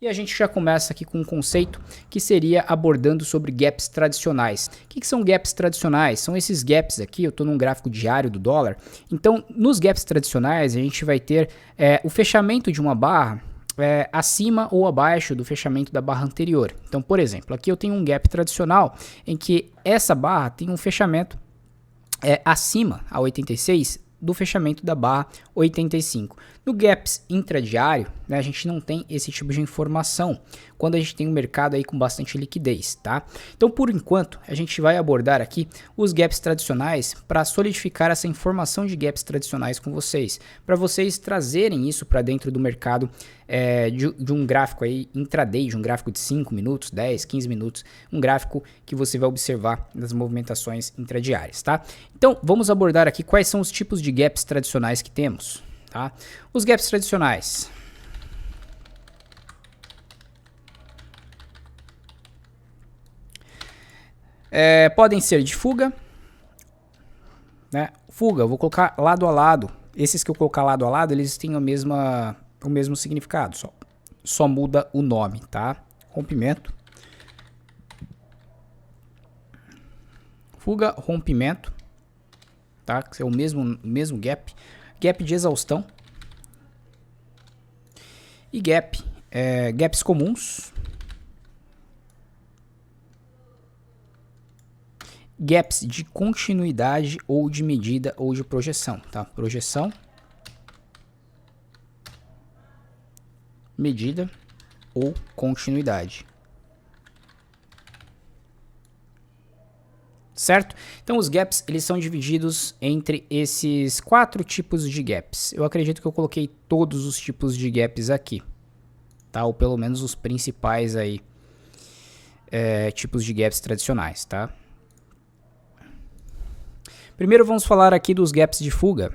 E a gente já começa aqui com um conceito que seria abordando sobre gaps tradicionais. O que são gaps tradicionais? São esses gaps aqui, eu estou num gráfico diário do dólar. Então, nos gaps tradicionais, a gente vai ter o fechamento de uma barra acima ou abaixo do fechamento da barra anterior. Então, por exemplo, aqui eu tenho um gap tradicional em que essa barra tem um fechamento acima a 86 do fechamento da barra 85. No gaps intradiário, né, a gente não tem esse tipo de informação quando a gente tem um mercado aí com bastante liquidez, tá? Então, por enquanto, a gente vai abordar aqui os gaps tradicionais para solidificar essa informação de gaps tradicionais com vocês, para vocês trazerem isso para dentro do mercado de um gráfico aí intraday, de um gráfico de 5 minutos, 10, 15 minutos, um gráfico que você vai observar nas movimentações intradiárias, tá? Então, vamos abordar aqui quais são os tipos de gaps tradicionais que temos, tá? Os gaps tradicionais. Podem ser de fuga, né? Fuga, eu vou colocar lado a lado. Esses que eu colocar lado a lado, eles têm o mesmo significado, só muda o nome, tá? Rompimento. Fuga, rompimento, tá? Que é o mesmo gap. Gap de exaustão. E gaps comuns. Gaps de continuidade ou de medida ou de projeção, tá? Projeção, medida ou continuidade. Certo? Então os gaps, eles são divididos entre esses 4 tipos de gaps. Eu acredito que eu coloquei todos os tipos de gaps aqui, tá? Ou pelo menos os principais aí tipos de gaps tradicionais, tá? Primeiro vamos falar aqui dos gaps de fuga.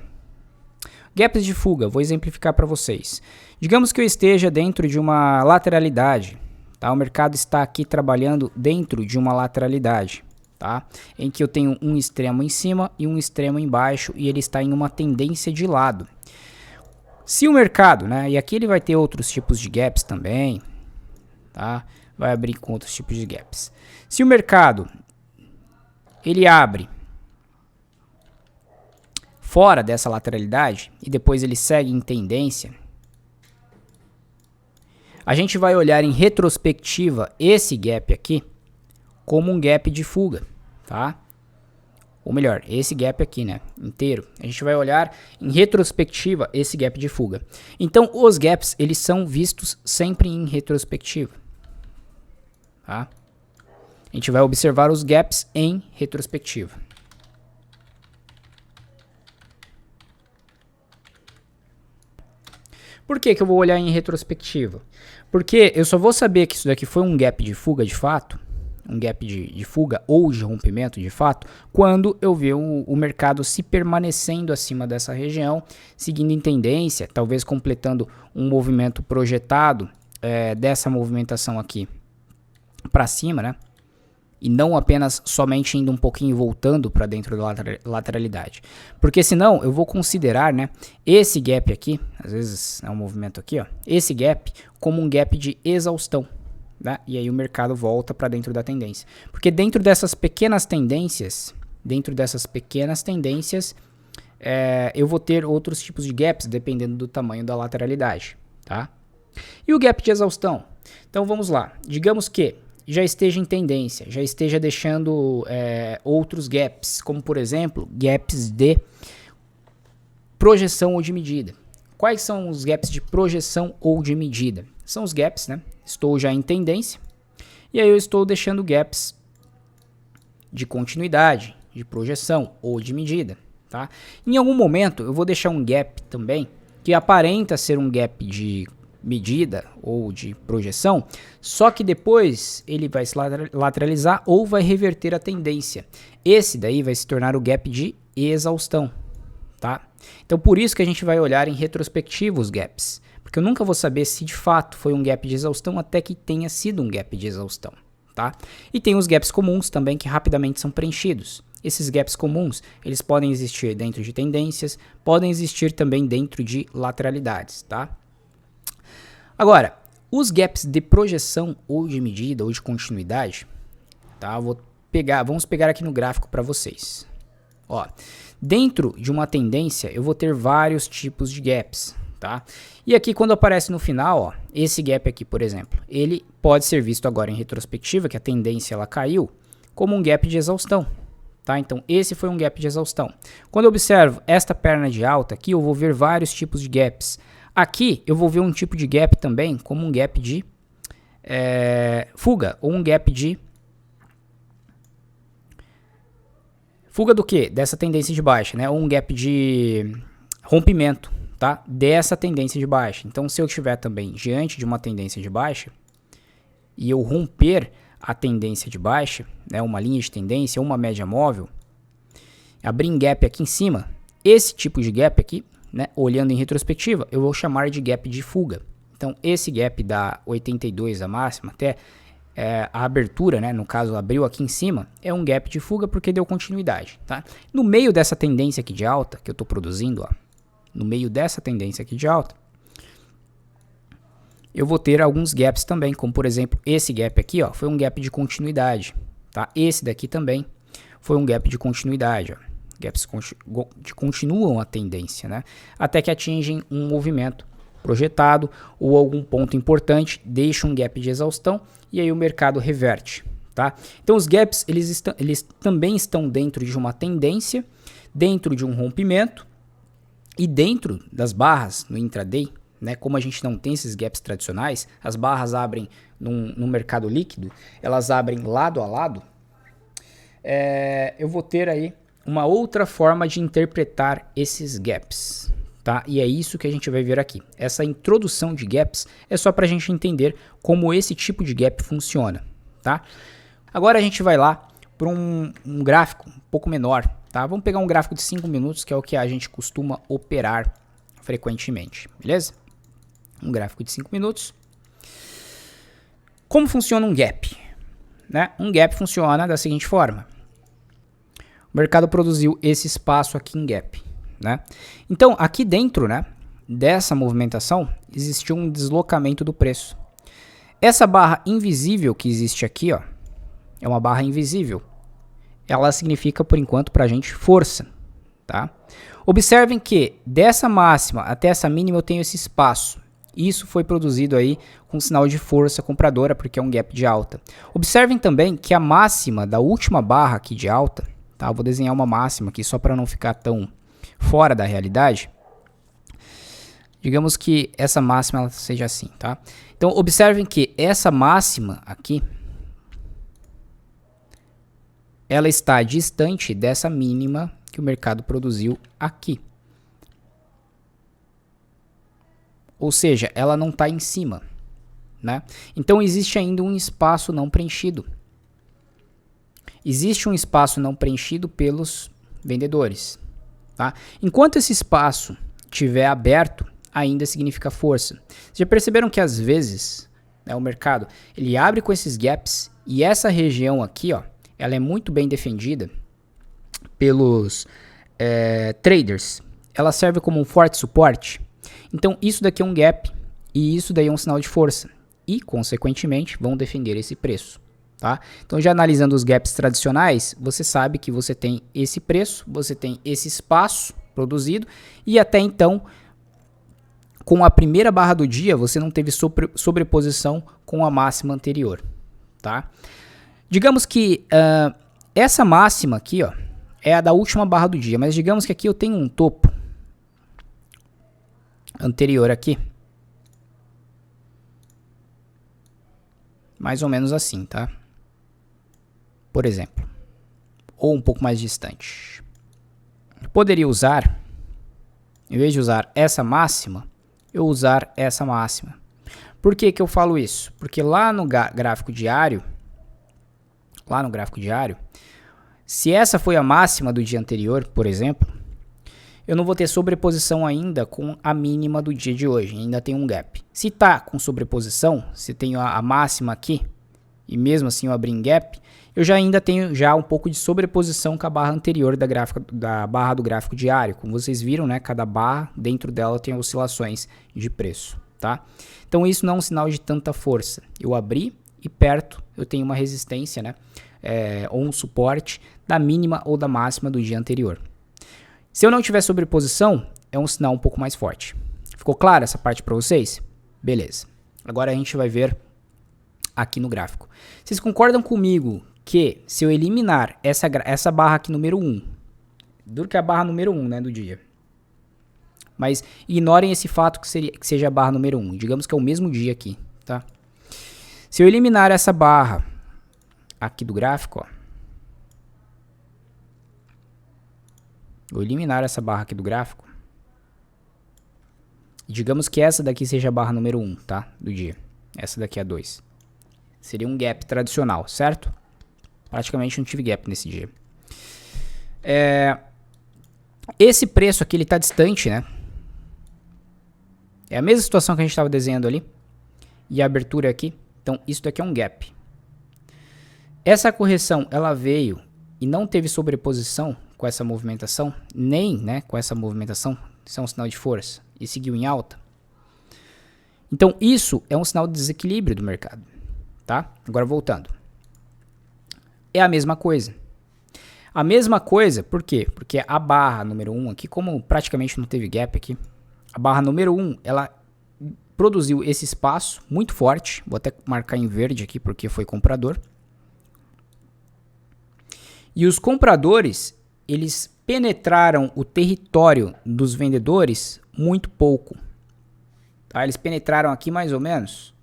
Gaps de fuga, vou exemplificar para vocês. Digamos que eu esteja dentro de uma lateralidade, tá? O mercado está aqui trabalhando dentro de uma lateralidade, tá? Em que eu tenho um extremo em cima e um extremo embaixo e ele está em uma tendência de lado. Se o mercado, né? E aqui ele vai ter outros tipos de gaps também, tá? Vai abrir com outros tipos de gaps. Se o mercado ele abre fora dessa lateralidade e depois ele segue em tendência, a gente vai olhar em retrospectiva esse gap aqui como um gap de fuga, tá? Ou melhor, esse gap aqui, né, inteiro. A gente vai olhar em retrospectiva esse gap de fuga. Então, os gaps, eles são vistos sempre em retrospectiva, tá? A gente vai observar os gaps em retrospectiva. Por que eu vou olhar em retrospectiva? Porque eu só vou saber que isso daqui foi um gap de fuga de fato, um gap de fuga ou de rompimento de fato, quando eu ver o mercado se permanecendo acima dessa região, seguindo em tendência, talvez completando um movimento projetado dessa movimentação aqui para cima, né? E não apenas somente indo um pouquinho e voltando para dentro da lateralidade. Porque senão eu vou considerar, né, esse gap aqui, às vezes é um movimento aqui, ó, esse gap como um gap de exaustão, né? E aí o mercado volta para dentro da tendência. Porque dentro dessas pequenas tendências, eu vou ter outros tipos de gaps dependendo do tamanho da lateralidade, tá? E o gap de exaustão? Então vamos lá, digamos que já esteja em tendência, já esteja deixando outros gaps, como por exemplo, gaps de projeção ou de medida. Quais são os gaps de projeção ou de medida? São os gaps, né? Estou já em tendência, e aí eu estou deixando gaps de continuidade, de projeção ou de medida, tá? Em algum momento eu vou deixar um gap também, que aparenta ser um gap de medida ou de projeção, só que depois ele vai se lateralizar ou vai reverter a tendência. Esse daí vai se tornar o gap de exaustão, tá? Então por isso que a gente vai olhar em retrospectiva os gaps, porque eu nunca vou saber se de fato foi um gap de exaustão até que tenha sido um gap de exaustão, tá? E tem os gaps comuns também que rapidamente são preenchidos. Esses gaps comuns, eles podem existir dentro de tendências, podem existir também dentro de lateralidades, tá? Agora, Os gaps de projeção ou de medida ou de continuidade, tá? Vamos pegar aqui no gráfico para vocês. Ó, dentro de uma tendência eu vou ter vários tipos de gaps, tá? E aqui quando aparece no final, ó, esse gap aqui, por exemplo, ele pode ser visto agora em retrospectiva, que a tendência ela caiu, como um gap de exaustão, tá? Então esse foi um gap de exaustão. Quando eu observo esta perna de alta aqui, eu vou ver vários tipos de gaps. Aqui eu vou ver um tipo de gap também, como um gap de fuga, ou um gap de fuga do quê? Dessa tendência de baixa, né? Ou um gap de rompimento, tá? Dessa tendência de baixa. Então, se eu estiver também diante de uma tendência de baixa e eu romper a tendência de baixa, né? Uma linha de tendência ou uma média móvel, abrir um gap aqui em cima, esse tipo de gap aqui, né? Olhando em retrospectiva, eu vou chamar de gap de fuga. Então, esse gap da 82, a máxima, até a abertura, né, no caso abriu aqui em cima, é um gap de fuga porque deu continuidade, tá? No meio dessa tendência aqui de alta que eu estou produzindo, ó, no meio dessa tendência aqui de alta, eu vou ter alguns gaps também, como por exemplo esse gap aqui, ó, foi um gap de continuidade, tá? Esse daqui também foi um gap de continuidade, ó. Gaps continuam a tendência, né? Até que atingem um movimento projetado ou algum ponto importante, deixa um gap de exaustão e aí o mercado reverte, tá? Então os gaps eles também estão dentro de uma tendência, dentro de um rompimento e dentro das barras no intraday, né? Como a gente não tem esses gaps tradicionais, as barras abrem no mercado líquido, elas abrem lado a lado, eu vou ter aí uma outra forma de interpretar esses gaps. Tá? E é isso que a gente vai ver aqui. Essa introdução de gaps é só para a gente entender como esse tipo de gap funciona. Tá? Agora a gente vai lá para um gráfico um pouco menor. Tá? Vamos pegar um gráfico de 5 minutos, que é o que a gente costuma operar frequentemente. Beleza? Um gráfico de 5 minutos. Como funciona um gap? Né? Um gap funciona da seguinte forma. O mercado produziu esse espaço aqui em gap. Né? Então, aqui dentro, né, dessa movimentação, existiu um deslocamento do preço. Essa barra invisível que existe aqui, ó, é uma barra invisível. Ela significa, por enquanto, para a gente, força. Tá? Observem que dessa máxima até essa mínima eu tenho esse espaço. Isso foi produzido aí com sinal de força compradora, porque é um gap de alta. Observem também que a máxima da última barra aqui de alta, tá? Eu vou desenhar uma máxima aqui só para não ficar tão fora da realidade. Digamos que essa máxima ela seja assim, tá? Então observem que essa máxima aqui, ela está distante dessa mínima que o mercado produziu aqui. Ou seja, ela não está em cima, né? Então existe ainda um espaço não preenchido. Existe um espaço não preenchido pelos vendedores. Tá? Enquanto esse espaço estiver aberto, ainda significa força. Vocês já perceberam que às vezes, né, o mercado ele abre com esses gaps e essa região aqui, ó, ela é muito bem defendida pelos traders. Ela serve como um forte suporte. Então isso daqui é um gap e isso daí é um sinal de força e, consequentemente, vão defender esse preço. Tá? Então, já analisando os gaps tradicionais, você sabe que você tem esse preço, você tem esse espaço produzido e até então, com a primeira barra do dia, você não teve sobreposição com a máxima anterior. Tá? Digamos que essa máxima aqui, ó, é a da última barra do dia, mas digamos que aqui eu tenho um topo anterior aqui. Mais ou menos assim, tá? Por exemplo, ou um pouco mais distante. Eu poderia usar, em vez de usar essa máxima, eu usar essa máxima. Por que que eu falo isso? Porque lá no gráfico diário, se essa foi a máxima do dia anterior, por exemplo, eu não vou ter sobreposição ainda com a mínima do dia de hoje, ainda tem um gap. Se tá com sobreposição, se tenho a máxima aqui, e mesmo assim eu abrir em gap, eu já ainda tenho já um pouco de sobreposição com a barra anterior da barra do gráfico diário. Como vocês viram, né, cada barra dentro dela tem oscilações de preço. tá? Então isso não é um sinal de tanta força. Eu abri e perto eu tenho uma resistência, né? Ou um suporte da mínima ou da máxima do dia anterior. Se eu não tiver sobreposição, é um sinal um pouco mais forte. Ficou claro essa parte para vocês? Beleza. Agora a gente vai ver aqui no gráfico. Vocês concordam comigo que se eu eliminar essa barra aqui número 1, duro que é a barra número 1, né, do dia. Mas ignorem esse fato que seja a barra número 1. Digamos que é o mesmo dia aqui, tá? Se eu eliminar essa barra aqui do gráfico, ó. Vou eliminar essa barra aqui do gráfico. Digamos que essa daqui seja a barra número 1, tá? Do dia. Essa daqui é a 2. Seria um gap tradicional, certo? Praticamente não tive gap nesse dia. Esse preço aqui, ele tá distante, né? É a mesma situação que a gente estava desenhando ali. E a abertura aqui. Então, isso daqui é um gap. Essa correção, ela veio e não teve sobreposição com essa movimentação, nem, né, com essa movimentação. Isso é um sinal de força. E seguiu em alta. Então, isso é um sinal de desequilíbrio do mercado. Tá? Agora, voltando. É a mesma coisa. A mesma coisa, por quê? Porque a barra número 1 aqui, como praticamente não teve gap aqui, a barra número 1, ela produziu esse espaço muito forte. Vou até marcar em verde aqui porque foi comprador. E os compradores, eles penetraram o território dos vendedores muito pouco. Tá? Eles penetraram aqui mais ou menos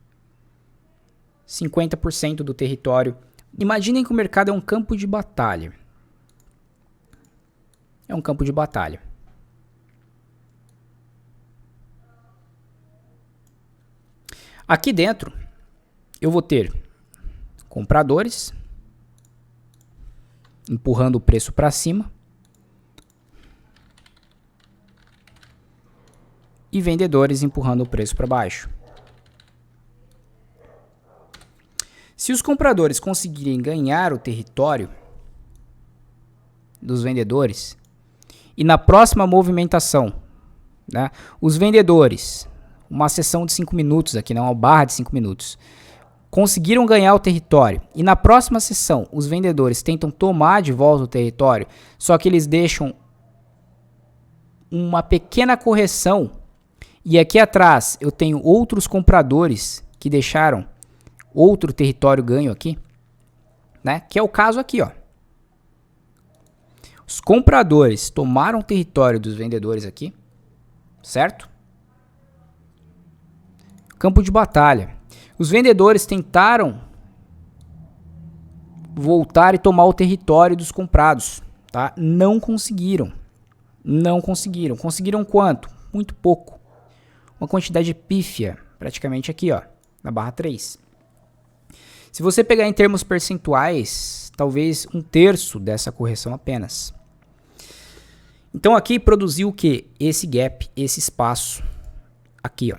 50% do território. Imaginem que o mercado é um campo de batalha. É um campo de batalha. Aqui dentro, eu vou ter compradores empurrando o preço para cima e vendedores empurrando o preço para baixo. Se os compradores conseguirem ganhar o território dos vendedores e na próxima movimentação, né, os vendedores, uma sessão de 5 minutos aqui, não, uma barra de 5 minutos, conseguiram ganhar o território e na próxima sessão os vendedores tentam tomar de volta o território, só que eles deixam uma pequena correção e aqui atrás eu tenho outros compradores que deixaram outro território ganho aqui, né? Que é o caso aqui, ó. Os compradores tomaram o território dos vendedores aqui, certo? Campo de batalha. Os vendedores tentaram voltar e tomar o território dos comprados, tá? Não conseguiram. Não conseguiram. Conseguiram quanto? Muito pouco. Uma quantidade pífia, praticamente aqui, ó, na barra 3. Se você pegar em termos percentuais, talvez 1/3 dessa correção apenas. Então aqui produziu o que? Esse gap, esse espaço aqui, ó.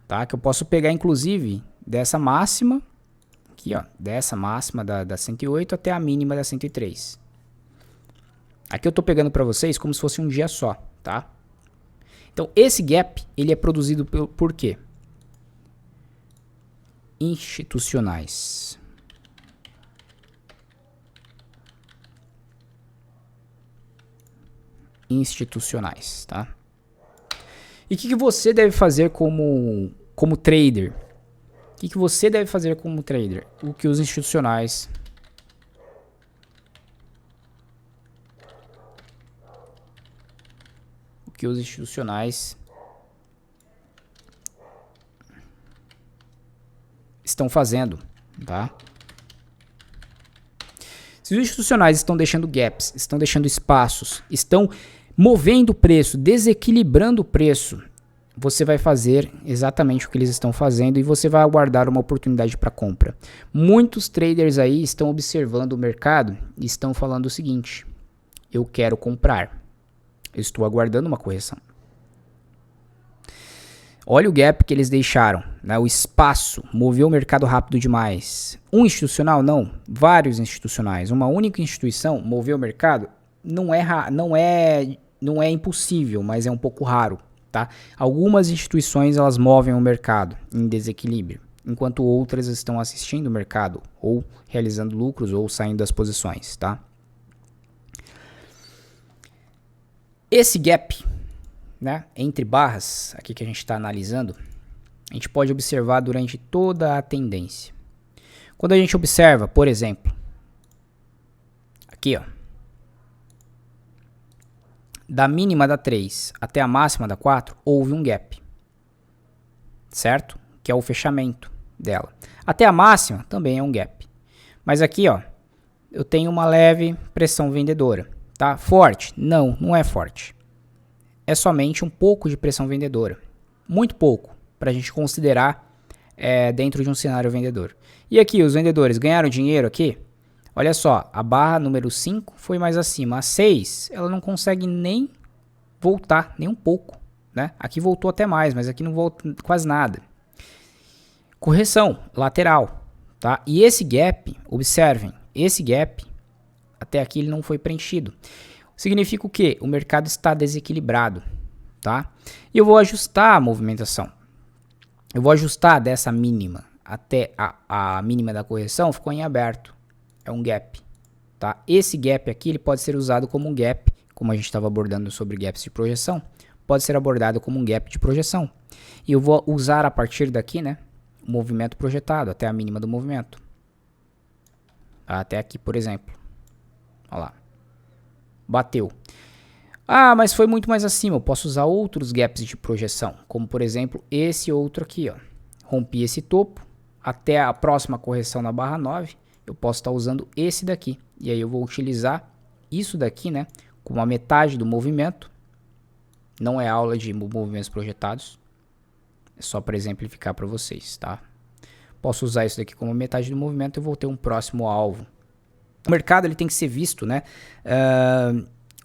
Tá? Que eu posso pegar inclusive dessa máxima, aqui ó, dessa máxima da 108 até a mínima da 103. Aqui eu tô pegando para vocês como se fosse um dia só, tá? Então esse gap, ele é produzido por quê? Institucionais. Institucionais, tá? E o que você deve fazer como trader? O que você deve fazer como trader? O que os institucionais estão fazendo, tá? Se os institucionais estão deixando gaps, estão deixando espaços, estão movendo o preço, desequilibrando o preço, você vai fazer exatamente o que eles estão fazendo e você vai aguardar uma oportunidade para compra. Muitos traders aí estão observando o mercado e estão falando o seguinte: eu quero comprar, eu estou aguardando uma correção. Olha o gap que eles deixaram, né? O espaço moveu o mercado rápido demais. Um institucional? Não. Vários institucionais. Uma única instituição moveu o mercado? Não é impossível, mas é um pouco raro, tá? Algumas instituições elas movem o mercado em desequilíbrio, enquanto outras estão assistindo o mercado ou realizando lucros ou saindo das posições, tá? Esse gap, né, entre barras, aqui que a gente está analisando, a gente pode observar durante toda a tendência. Quando a gente observa, por exemplo, aqui, ó, da mínima da 3 até a máxima da 4, houve um gap, certo? Que é o fechamento dela. Até a máxima também é um gap. Mas aqui, ó, eu tenho uma leve pressão vendedora, tá? Forte? Não, não é forte. É somente um pouco de pressão vendedora. Muito pouco, para a gente considerar dentro de um cenário vendedor. E aqui, os vendedores ganharam dinheiro aqui? Olha só, a barra número 5 foi mais acima. A 6, ela não consegue nem voltar, nem um pouco, né? Aqui voltou até mais, mas aqui não volta quase nada. Correção lateral, tá? E esse gap, observem, esse gap, até aqui ele não foi preenchido. Significa o quê? O mercado está desequilibrado, tá? E eu vou ajustar a movimentação. Eu vou ajustar dessa mínima até a mínima da correção, ficou em aberto. É um gap, tá? Esse gap aqui ele pode ser usado como um gap, como a gente estava abordando sobre gaps de projeção, pode ser abordado como um gap de projeção. E eu vou usar a partir daqui, né, o movimento projetado até a mínima do movimento. Até aqui, por exemplo. Olha lá. Bateu. Ah, mas foi muito mais acima. Eu posso usar outros gaps de projeção, como por exemplo esse outro aqui, ó. Rompi esse topo até a próxima correção na barra 9. Eu posso estar usando esse daqui. E aí eu vou utilizar isso daqui, né, como a metade do movimento. Não é aula de movimentos projetados. É só para exemplificar para vocês, tá? Posso usar isso daqui como metade do movimento e eu vou ter um próximo alvo. O mercado ele tem que ser visto, né?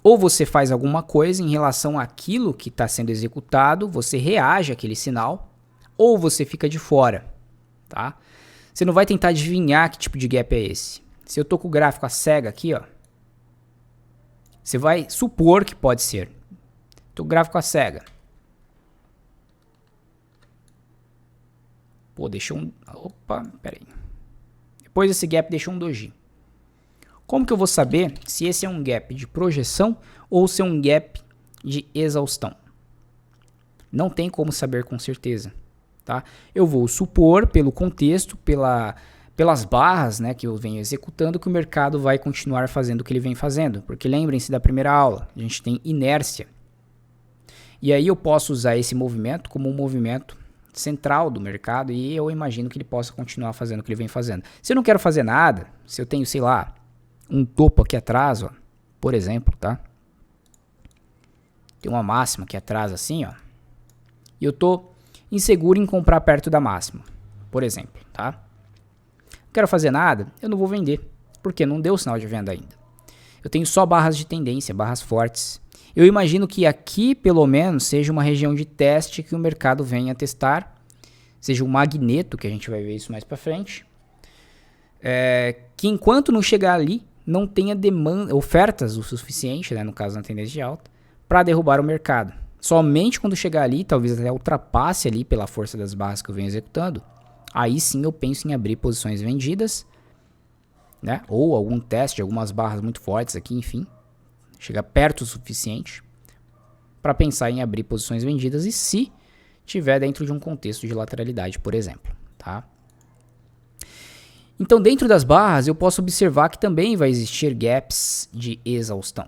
Ou você faz alguma coisa em relação àquilo que está sendo executado, você reage àquele sinal, ou você fica de fora, tá? Você não vai tentar adivinhar que tipo de gap é esse. Se eu tô com o gráfico a cega aqui, ó, você vai supor que pode ser. Tô com o gráfico a cega. Pô, deixou um... Opa, pera aí. Depois desse gap deixou um doji. Como que eu vou saber se esse é um gap de projeção ou se é um gap de exaustão? Não tem como saber com certeza, tá? Eu vou supor, pelo contexto, pelas barras, né, que eu venho executando, que o mercado vai continuar fazendo o que ele vem fazendo. Porque lembrem-se da primeira aula, a gente tem inércia. E aí eu posso usar esse movimento como um movimento central do mercado e eu imagino que ele possa continuar fazendo o que ele vem fazendo. Se eu não quero fazer nada, se eu tenho, sei lá, um topo aqui atrás, ó, por exemplo, tá? Tem uma máxima aqui atrás assim, ó. E eu tô inseguro em comprar perto da máxima, por exemplo, tá? Não quero fazer nada, eu não vou vender, porque não deu sinal de venda ainda. Eu tenho só barras de tendência, barras fortes. Eu imagino que aqui, pelo menos, seja uma região de teste que o mercado venha testar, seja um magneto, que a gente vai ver isso mais para frente, que enquanto não chegar ali, não tenha demanda, ofertas o suficiente, né, no caso na tendência de alta, para derrubar o mercado. Somente quando chegar ali, talvez até ultrapasse ali pela força das barras que eu venho executando, aí sim eu penso em abrir posições vendidas, né, ou algum teste, algumas barras muito fortes aqui, enfim, chegar perto o suficiente para pensar em abrir posições vendidas e se tiver dentro de um contexto de lateralidade, por exemplo, tá? Então, dentro das barras, eu posso observar que também vai existir gaps de exaustão.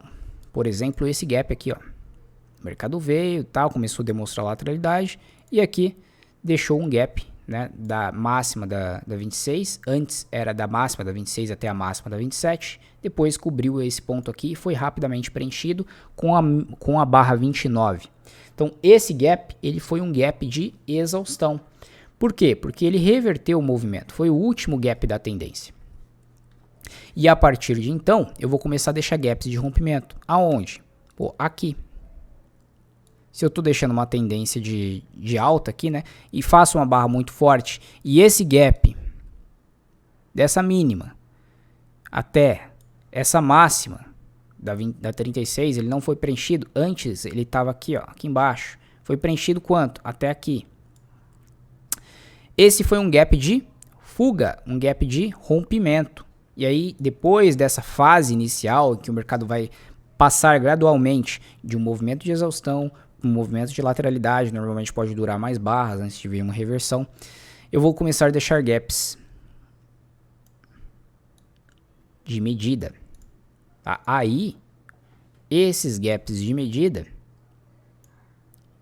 Por exemplo, esse gap aqui, ó. O mercado veio, tal, começou a demonstrar lateralidade e aqui deixou um gap, né, da máxima da 26. Antes era da máxima da 26 até a máxima da 27. Depois cobriu esse ponto aqui e foi rapidamente preenchido com a barra 29. Então, esse gap ele foi um gap de exaustão. Por quê? Porque ele reverteu o movimento. Foi o último gap da tendência. E a partir de então, eu vou começar a deixar gaps de rompimento. Aonde? Pô, aqui. Se eu estou deixando uma tendência de alta aqui, né? E faço uma barra muito forte. E esse gap dessa mínima até essa máxima da 36, ele não foi preenchido. Antes ele estava aqui, ó, aqui embaixo. Foi preenchido quanto? Até aqui. Esse foi um gap de fuga, um gap de rompimento. E aí, depois dessa fase inicial, que o mercado vai passar gradualmente de um movimento de exaustão, um movimento de lateralidade, normalmente pode durar mais barras antes de vir uma reversão, eu vou começar a deixar gaps de medida. Tá? Aí, esses gaps de medida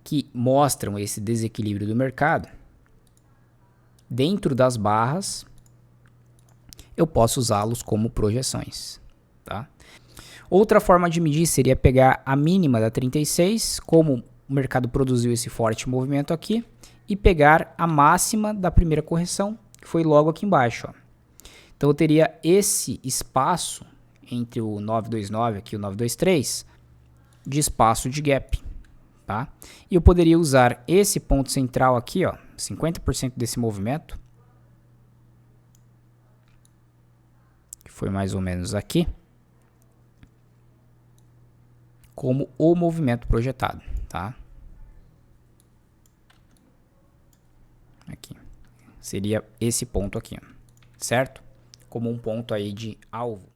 que mostram esse desequilíbrio do mercado, dentro das barras, eu posso usá-los como projeções. Tá? Outra forma de medir seria pegar a mínima da 36, como o mercado produziu esse forte movimento aqui, e pegar a máxima da primeira correção, que foi logo aqui embaixo. Ó. Então eu teria esse espaço entre o 929 aqui e o 923 de espaço de gap. Tá? E eu poderia usar esse ponto central aqui, ó, 50% desse movimento, que foi mais ou menos aqui, como o movimento projetado, tá? Aqui. Seria esse ponto aqui, ó, certo? Como um ponto aí de alvo.